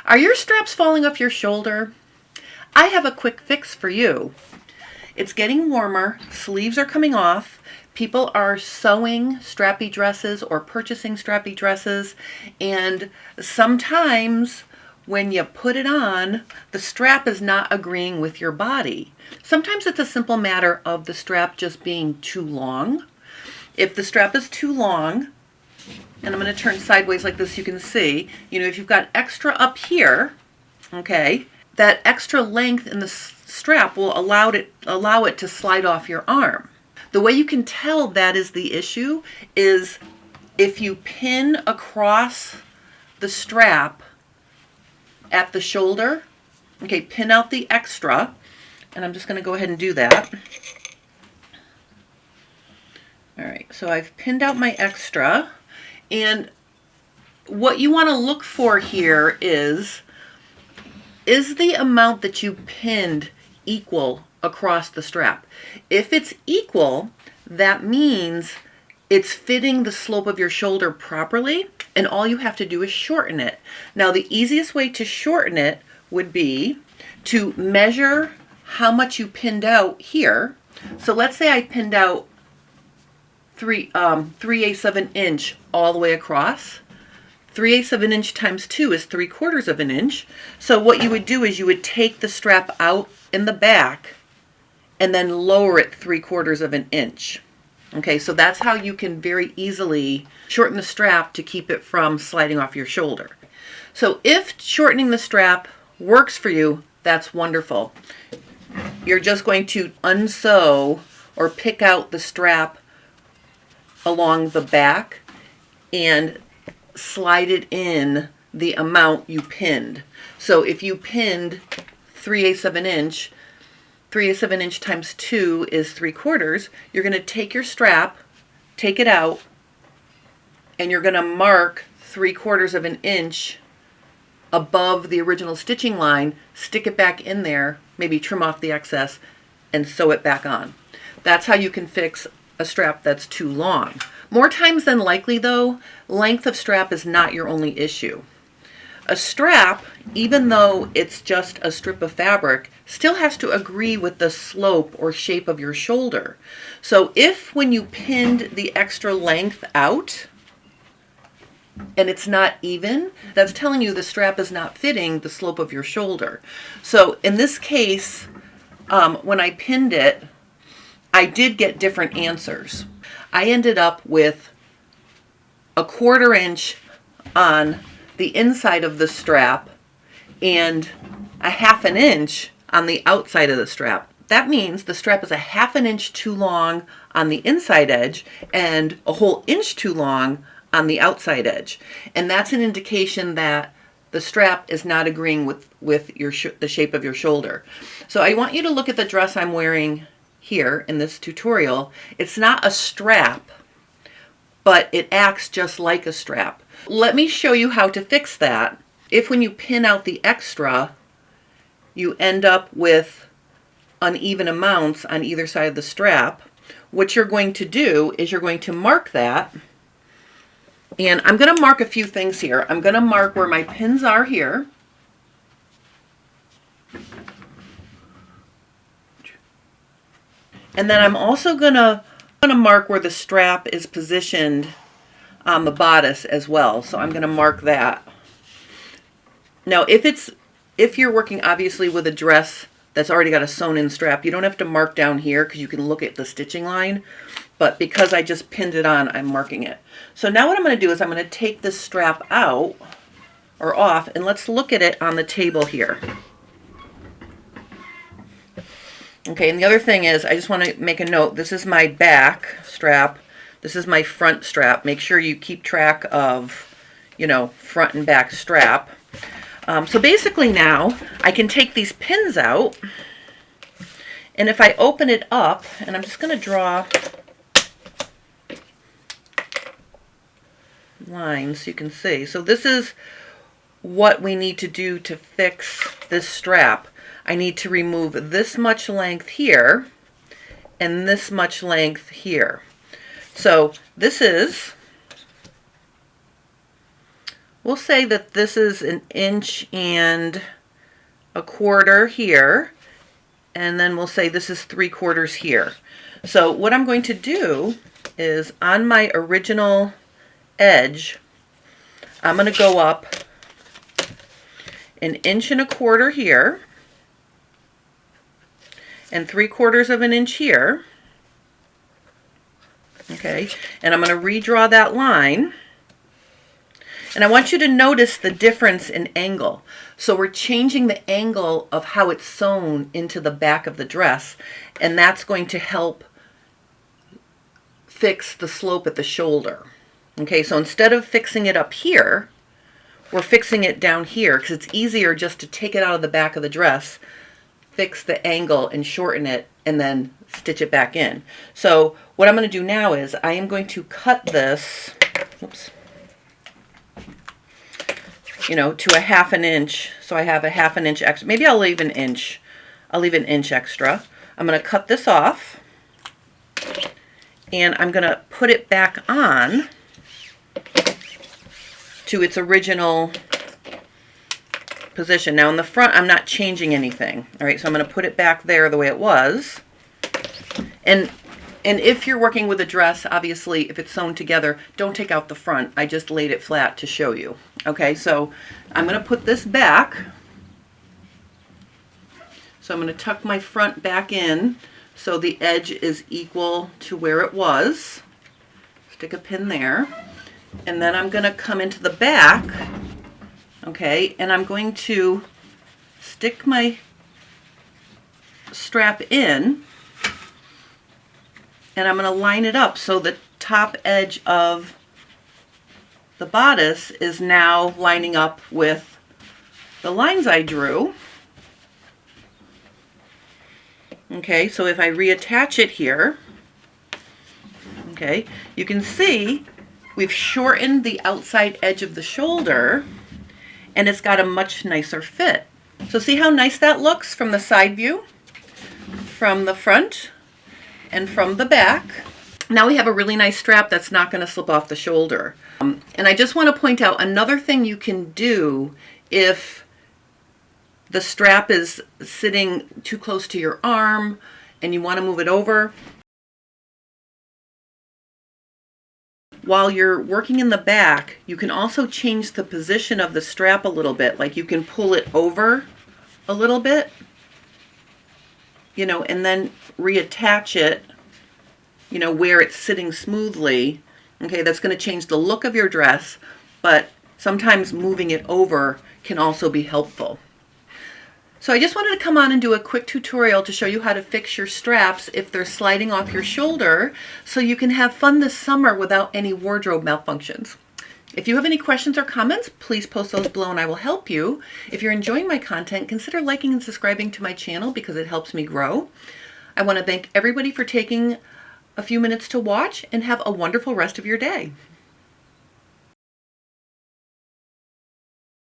Are your straps falling off your shoulder? I have a quick fix for you. It's getting warmer, sleeves are coming off, people are sewing strappy dresses or purchasing strappy dresses, and sometimes when you put it on, the strap is not agreeing with your body. Sometimes it's a simple matter of the strap just being too long. If the strap is too long, and I'm going to turn sideways like this, you can see, if you've got extra up here, okay, that extra length in the strap will allow it to slide off your arm. The way you can tell that is the issue is if you pin across the strap at the shoulder, okay, pin out the extra, and I'm just going to go ahead and do that. All right, so I've pinned out my extra, and what you want to look for here is the amount that you pinned equal across the strap? If it's equal, that means it's fitting the slope of your shoulder properly, and all you have to do is shorten it. Now, the easiest way to shorten it would be to measure how much you pinned out here. So let's say I pinned out 3/8 of an inch all the way across. 3/8 of an inch times 2 is 3/4 of an inch. So what you would do is you would take the strap out in the back and then lower it 3/4 of an inch. Okay, so that's how you can very easily shorten the strap to keep it from sliding off your shoulder. So if shortening the strap works for you, that's wonderful. You're just going to unsew or pick out the strap along the back and slide it in the amount you pinned. So if you pinned 3/8 of an inch, 3/8 of an inch times 2 is 3/4. You're going to take your strap, take it out, and you're going to mark 3/4 of an inch above the original stitching line, stick it back in there, maybe trim off the excess, and sew it back on. That's how you can fix a strap that's too long. More times than likely though, length of strap is not your only issue. A strap, even though it's just a strip of fabric, still has to agree with the slope or shape of your shoulder. So if when you pinned the extra length out and it's not even, that's telling you the strap is not fitting the slope of your shoulder. So in this case, when I pinned it, I did get different answers. I ended up with 1/4 inch on the inside of the strap and 1/2 inch on the outside of the strap. That means the strap is 1/2 inch too long on the inside edge and a whole inch too long on the outside edge. And that's an indication that the strap is not agreeing with the shape of your shoulder. So I want you to look at the dress I'm wearing here in this tutorial. It's not a strap, but it acts just like a strap. Let me show you how to fix that. If when you pin out the extra, you end up with uneven amounts on either side of the strap, what you're going to do is you're going to mark that. And I'm going to mark a few things here. I'm going to mark where my pins are here. And then I'm also going to mark where the strap is positioned on the bodice as well. So I'm going to mark that. Now, if you're working obviously with a dress that's already got a sewn-in strap, you don't have to mark down here because you can look at the stitching line. But because I just pinned it on, I'm marking it. So now what I'm going to do is I'm going to take this strap out or off, and let's look at it on the table here. Okay, and the other thing is, I just want to make a note. This is my back strap. This is my front strap. Make sure you keep track of, front and back strap. So basically now, I can take these pins out, and if I open it up, and I'm just going to draw lines so you can see. So this is what we need to do to fix this strap. I need to remove this much length here and this much length here. So this is we'll say that this is 1.25 inches here, and then we'll say this is 3/4 here. So what I'm going to do is on my original edge, I'm going to go up 1.25 inches here and 3/4 inch here. Okay, and I'm going to redraw that line. And I want you to notice the difference in angle. So we're changing the angle of how it's sewn into the back of the dress, and that's going to help fix the slope at the shoulder. Okay, so instead of fixing it up here, we're fixing it down here because it's easier just to take it out of the back of the dress, fix the angle and shorten it, and then stitch it back in. So what I'm going to do now is I am going to cut this, oops, you know, to 1/2 inch. So I have 1/2 inch extra. Maybe I'll leave 1 inch. I'll leave 1 inch extra. I'm going to cut this off, and I'm going to put it back on to its original position. Now in the front, I'm not changing anything. All right, so I'm going to put it back there the way it was. And if you're working with a dress, obviously, if it's sewn together, don't take out the front. I just laid it flat to show you. Okay, so I'm going to put this back. So I'm going to tuck my front back in so the edge is equal to where it was. Stick a pin there. And then I'm going to come into the back, okay, and I'm going to stick my strap in, and I'm going to line it up so the top edge of the bodice is now lining up with the lines I drew. Okay, so if I reattach it here, okay, you can see we've shortened the outside edge of the shoulder, and it's got a much nicer fit. So see how nice that looks from the side view, from the front, and from the back. Now we have a really nice strap that's not going to slip off the shoulder. And I just want to point out another thing you can do if the strap is sitting too close to your arm and you want to move it over. While you're working in the back, you can also change the position of the strap a little bit. Like you can pull it over a little bit, you know, and then reattach it, you know, where it's sitting smoothly. Okay, that's going to change the look of your dress, but sometimes moving it over can also be helpful. So I just wanted to come on and do a quick tutorial to show you how to fix your straps if they're sliding off your shoulder, so you can have fun this summer without any wardrobe malfunctions. If you have any questions or comments, please post those below and I will help you. If you're enjoying my content, consider liking and subscribing to my channel because it helps me grow. I want to thank everybody for taking a few minutes to watch, and have a wonderful rest of your day.